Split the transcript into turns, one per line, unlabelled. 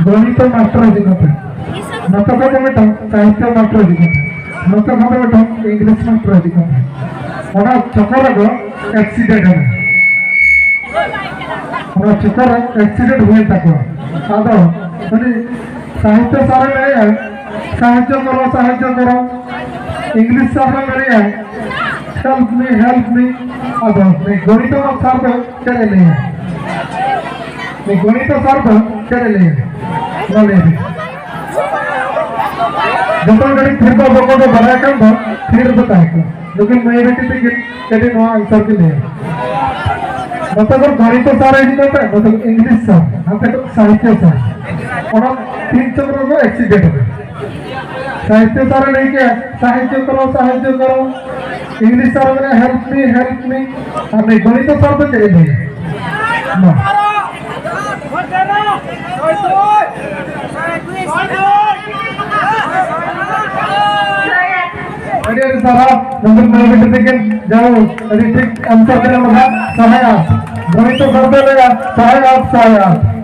गणित मास्टर अधिकारी नाटक साहित्य मास्टर अधिकारी नाटक इंग्लिश मास्टर अधिकारी चकर एक्सीडेंट चकर एक्सीडेंट हुए आद मैंने साहित्य सारे मिले साहित्य करो इंग्लिश सारे मिले हेल्प मी आद गणित सार को चले नहीं गणित सार को चले जो घड़ी फिर बको बड़ा फिर बताए लेकिन मैं बेटी कभी नो आंसर के लिए मतलब गणित सार मतलब इंग्लिश सार साहित्य सार और 3 चक्र को एक्सीडेंट हो साहित्य सार नहीं क्या साहित्य करो इंग्लिश सार मैंने हेल्प मी और नहीं गणित सार तो चले नहीं सारा नंबर जाओ ठीक आंसर देना सहायक गणित कर देगा सहायक